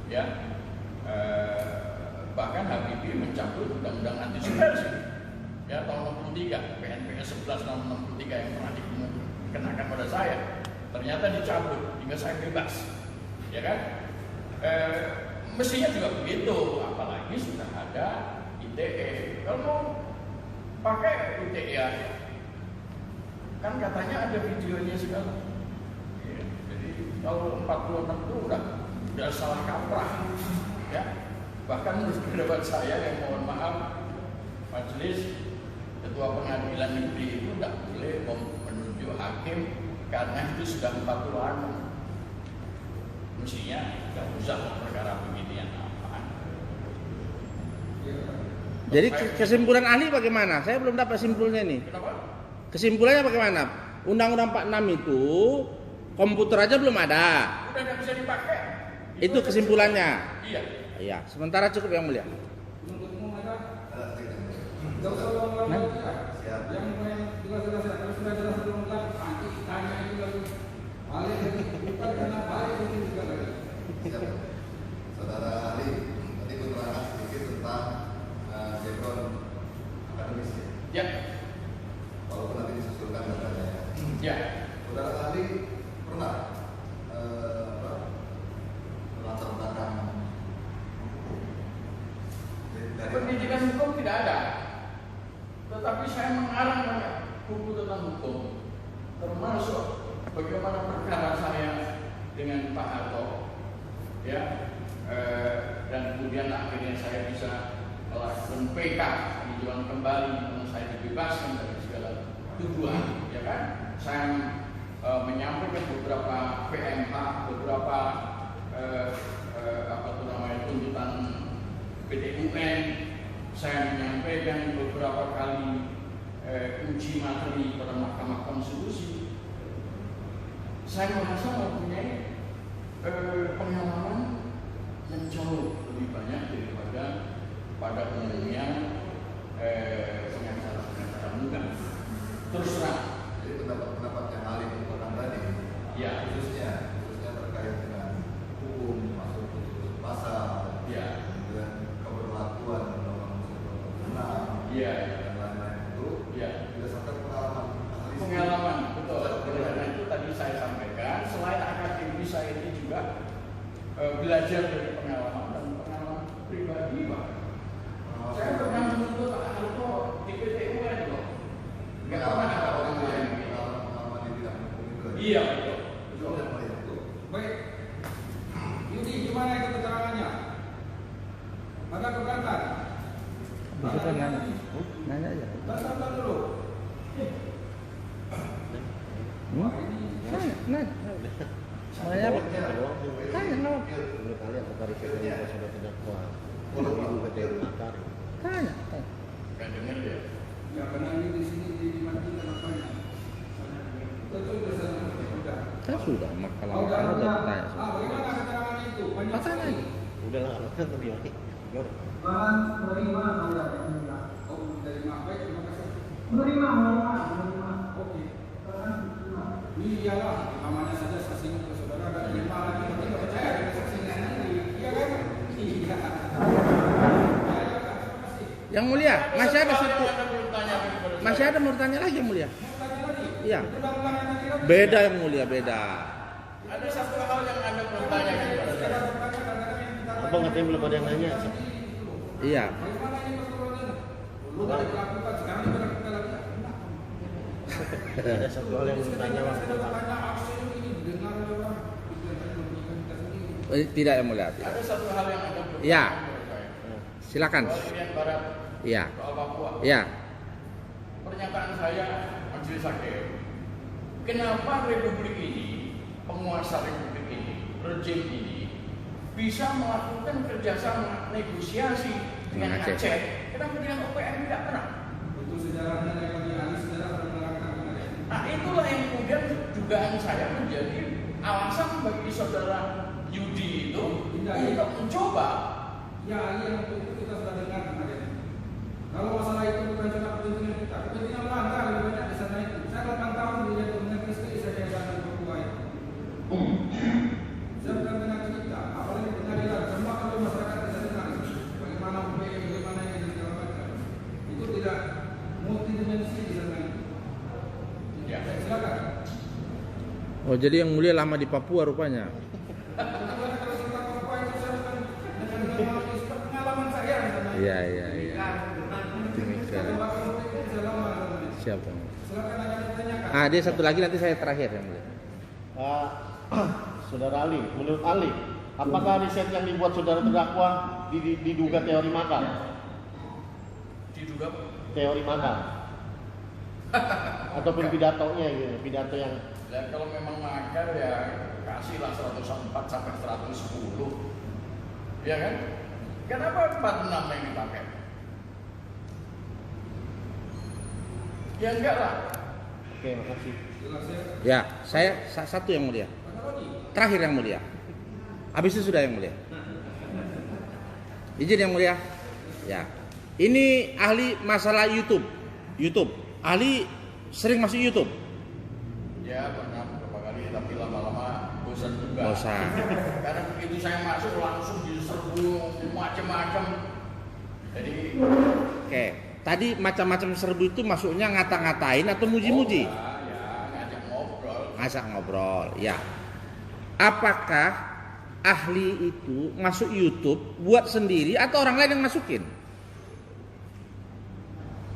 [SPEAKER 3] ya. Bahkan Habibie mencabut undang-undang anti subversi, ya tahun 63, PNPS 11 tahun 63 yang pernah dikenakan pada saya, ternyata dicabut hingga saya bebas, ya kan? Mestinya juga begitu, apalagi sudah ada ITE. Kalau mau pakai ITE aja, kan katanya ada videonya segala. Ya, jadi kalau 46 itu udah salah kaprah, ya. Bahkan menurut pendapat saya yang mohon maaf, majelis ketua pengadilan negeri itu tidak boleh menunjuk hakim karena itu sudah 46. Mestinya tidak usah perkara beginian apaan.
[SPEAKER 1] Jadi kesimpulan ahli bagaimana? Saya belum dapat simpulnya nih.
[SPEAKER 3] Kenapa?
[SPEAKER 1] Kesimpulannya bagaimana? Undang-undang 46 itu komputer aja belum ada.
[SPEAKER 3] Udah tidak bisa dipakai.
[SPEAKER 1] Itu kesimpulannya.
[SPEAKER 3] Iya.
[SPEAKER 1] Iya, sementara cukup yang mulia.
[SPEAKER 2] Saudara ahli, tadi keterangan sedikit tentang background akademis
[SPEAKER 3] Ya.
[SPEAKER 2] walaupun nanti disusulkan datanya ya.
[SPEAKER 3] Ya.
[SPEAKER 2] Saudara ahli pernah latar belakang dari
[SPEAKER 3] Pendidikan hukum tidak ada, tetapi saya mengarang banyak buku tentang hukum, termasuk bagaimana perkara saya dengan Pak Harto, ya, dan kemudian akhirnya saya bisa melakukan PK, dijual kembali karena saya dibebaskan dari segala tuduhan, ya kan? Saya menyampaikan beberapa PMH, beberapa apa tuh namanya tuntutan PT UN, saya menyampaikan beberapa kali uji materi pada Mahkamah Konstitusi. Saya merasa mempunyai pengalaman yang jauh lebih banyak daripada pada umumnya pengacara muda. Terus terang,
[SPEAKER 2] jadi pendapat yang ahli merupakan tadi,
[SPEAKER 3] ya,
[SPEAKER 2] khususnya terkait dengan hukum, masuk khusus pasal,
[SPEAKER 3] ya,
[SPEAKER 2] dan keberlakuan undang-undang
[SPEAKER 3] ya,
[SPEAKER 2] dan lain-lain itu
[SPEAKER 3] ya.
[SPEAKER 2] berdasarkan pengalaman ahli.
[SPEAKER 3] Pengalaman, betul. Karena itu tadi saya sampaikan, selain akademis saya ini juga belajar dari pengalaman dan pengalaman pribadi, Pak. Saya pernah menuntut Pak Harto di PT UN loh. Nggak pernah ada orang lain.
[SPEAKER 2] Pengalaman di bidang hukum itu.
[SPEAKER 3] Iya, betul.
[SPEAKER 2] Betul, betul.
[SPEAKER 5] Baik, Yudi gimana itu keterangannya? Maka keberatan.
[SPEAKER 1] Bisa kan nanya aja.
[SPEAKER 5] Bantah dulu.
[SPEAKER 1] Nanya. Nanya apa? Tanya no.
[SPEAKER 6] Menurut kalian tertarik dengan sudah tidak kuat. Ibu kecil makar.
[SPEAKER 1] Tanya.
[SPEAKER 3] Kan dengar ya.
[SPEAKER 5] Ya karena ini di sini dimatikan apanya? Tentu bersama sudah.
[SPEAKER 1] Kan sudah kalau
[SPEAKER 5] Udah
[SPEAKER 1] tanya.
[SPEAKER 5] bagaimana keterangan itu? Banyak
[SPEAKER 1] Tanya
[SPEAKER 5] sekali.
[SPEAKER 1] lagi.
[SPEAKER 6] Udahlah, kan lebih baik.
[SPEAKER 5] Bahan menerima ada menerima. Oh, menerima. Baik, terima kasih. Menerima. Oke. Ini ialah namanya saja saksinya ke saudara dan terima lagi nanti nggak percaya dengan saksinya sendiri. Iya kan? Iya.
[SPEAKER 1] Yang mulia, masih ada satu. Masih ada mau tanya lagi yang mulia. Iya. Beda yang mulia, beda.
[SPEAKER 3] Ada satu hal yang Anda belum tanyakan kepada saya.
[SPEAKER 6] Apa katanya belum ada yang nanya?
[SPEAKER 1] Iya.
[SPEAKER 6] Ada satu hal yang bertanya
[SPEAKER 1] Tidak yang mulia. Tidak.
[SPEAKER 3] Ada satu hal yang Anda belum
[SPEAKER 1] Ya.
[SPEAKER 3] tanyakan kepada saya.
[SPEAKER 1] Silakan.
[SPEAKER 3] Bagian barat
[SPEAKER 1] Iya.
[SPEAKER 3] soal Papua.
[SPEAKER 1] Iya.
[SPEAKER 3] Pernyataan saya Majelis Hakim, kenapa Republik ini, penguasa Republik ini, rejim ini bisa melakukan kerjasama negosiasi dengan
[SPEAKER 1] Aceh.
[SPEAKER 3] Aceh? Kenapa dengan OPM tidak pernah?
[SPEAKER 5] Untuk sejarahnya yang bagi ahli sejarah dan menerangkan kemarin.
[SPEAKER 3] Nah itulah yang kemudian dugaan saya menjadi alasan bagi saudara Yudi itu untuk mencoba.
[SPEAKER 5] Ya, ahli yang untuk itu kita sudah dengar kemarin. Kalau masalah itu bukan cuma kepentingan kita, kepentingan bangsa lebih banyak di sana itu. Saya 8 tahun di dengan Kristen saya kayak di Papua itu. Saya bukan dengan kita, apalagi pengadilan. Semua kalau masyarakat bisa dengar bagaimana UPI, bagaimana yang di segala macam. Itu tidak multidimensi di sana itu.
[SPEAKER 3] Ya.
[SPEAKER 5] Silakan.
[SPEAKER 1] Oh, jadi yang mulia lama di Papua rupanya.
[SPEAKER 5] Kalau tentang Papua itu saya bukan dengan pengalaman saya di sana.
[SPEAKER 1] Iya. Timika. Siap.
[SPEAKER 5] Silakan akan ditanyakan.
[SPEAKER 1] Ah, dia satu lagi nanti saya terakhir yang mulia.
[SPEAKER 6] Saudara Ali, menurut Ali, apakah riset yang dibuat saudara terdakwa diduga teori makar?
[SPEAKER 3] Diduga
[SPEAKER 6] Teori makar? Ataupun pidatonya gitu, pidato yang
[SPEAKER 3] dan kalau memang makar ya kasihlah 104 sampai 110. Ya kan? Kenapa 46 yang dipakai? Ya enggak lah.
[SPEAKER 6] Oke, makasih.
[SPEAKER 1] Ya, saya satu yang mulia. Terakhir yang mulia. Habis itu sudah yang mulia. Izin yang mulia. Ya. Ini ahli masalah YouTube. Ahli sering masuk YouTube.
[SPEAKER 3] Ya pernah beberapa kali tapi lama-lama bosan juga.
[SPEAKER 1] Bosan.
[SPEAKER 3] Karena begitu saya masuk langsung diserbu macam-macam. Jadi
[SPEAKER 1] Oke. Tadi macam-macam serbu itu masuknya ngata-ngatain atau muji-muji?
[SPEAKER 3] ya ngajak ngobrol.
[SPEAKER 1] Ngajak ngobrol, ya. Apakah ahli itu masuk YouTube buat sendiri atau orang lain yang masukin?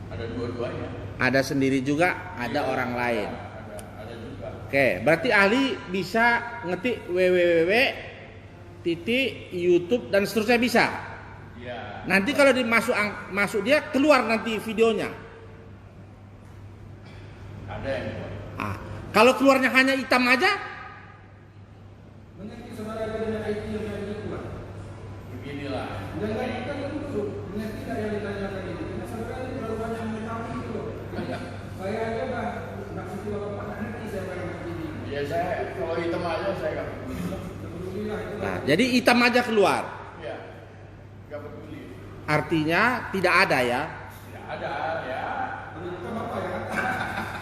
[SPEAKER 3] Ada dua-duanya.
[SPEAKER 1] Ada sendiri juga, ada orang lain.
[SPEAKER 3] Ada juga.
[SPEAKER 1] Oke, berarti ahli bisa ngetik www.youtube dan seterusnya bisa.
[SPEAKER 3] Ya.
[SPEAKER 1] Nanti kalau masuk dia keluar nanti videonya.
[SPEAKER 3] Ada yang buat.
[SPEAKER 1] Ah, kalau keluarnya hanya hitam aja,
[SPEAKER 5] Mengikuti saudara itu dengan IT yang jadi kuat.
[SPEAKER 3] Beginilah.
[SPEAKER 5] Dengan kita itu dengan tidak yang ditanyakan ini. Karena saudara ini terlalu banyak mengetahui itu loh. Saya aja nggak mesti bapak nanti saya bayar begini.
[SPEAKER 3] Ya saya kalau hitam aja saya nggak peduli.
[SPEAKER 5] Alhamdulillah itu.
[SPEAKER 1] nah, jadi hitam aja keluar.
[SPEAKER 3] Ya nggak peduli.
[SPEAKER 1] Artinya tidak ada ya.
[SPEAKER 3] Tidak ada ya.
[SPEAKER 5] Kalau kita bapak ya.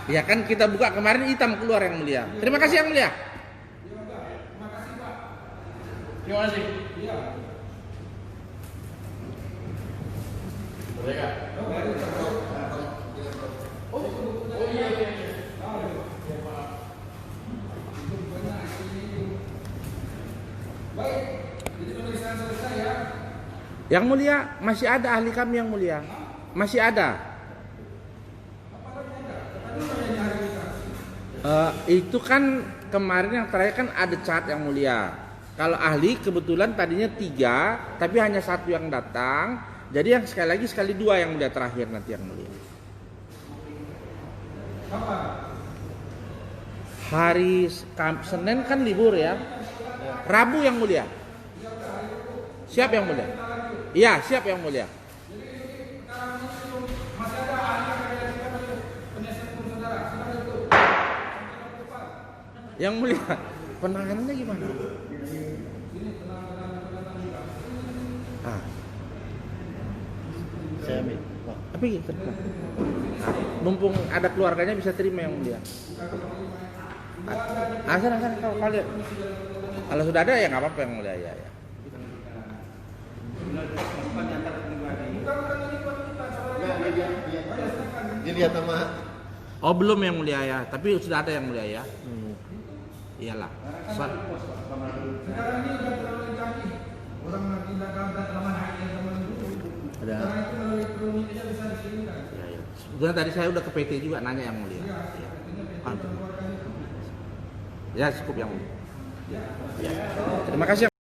[SPEAKER 1] Ya kan kita buka kemarin hitam keluar yang mulia. Terima kasih yang mulia.
[SPEAKER 5] Ya udah. Terima kasih Pak.
[SPEAKER 3] Terima kasih.
[SPEAKER 5] Iya.
[SPEAKER 3] Boleh nggak? Oh iya.
[SPEAKER 5] Baik. Jadi pemeriksaan selesai ya.
[SPEAKER 1] Yang mulia masih ada ahli kami yang mulia. Masih ada. Itu kan kemarin yang terakhir kan ada cat yang mulia. Kalau ahli kebetulan tadinya 3, tapi hanya 1 yang datang. Jadi yang sekali 2 yang mulia terakhir nanti yang mulia.
[SPEAKER 5] Kapan?
[SPEAKER 1] Hari Senin kan libur ya. Rabu yang mulia. Siap yang mulia? Iya, siap yang mulia.
[SPEAKER 5] Masih ada ahli yang ada di penyiasat hukum saudara. Silakan itu.
[SPEAKER 1] Yang mulia, penanganannya gimana?
[SPEAKER 5] Sini tenang juga.
[SPEAKER 1] Ah,
[SPEAKER 6] saya ambil. Pak.
[SPEAKER 1] tapi gitu. Nah, mumpung ada keluarganya bisa terima yang mulia. Sana kalau lihat. Kalau sudah ada ya nggak apa-apa yang mulia ya.
[SPEAKER 6] Dilihat sama
[SPEAKER 1] Oh belum yang mulia ya, tapi sudah ada yang mulia ya. Iyalah.
[SPEAKER 5] Sekarang ini udah terlalu canggih. Orang lagi dagang zaman hari yang zaman dulu.
[SPEAKER 1] Ada.
[SPEAKER 5] Sekarang itu melalui ekonomi aja bisa disinikan.
[SPEAKER 1] Ya. Sebetulnya tadi saya udah ke PT juga nanya yang mulia.
[SPEAKER 5] Iya, artinya
[SPEAKER 1] Mantap.
[SPEAKER 5] keluarkan itu.
[SPEAKER 1] Ya cukup yang mulia. Ya. Terima kasih.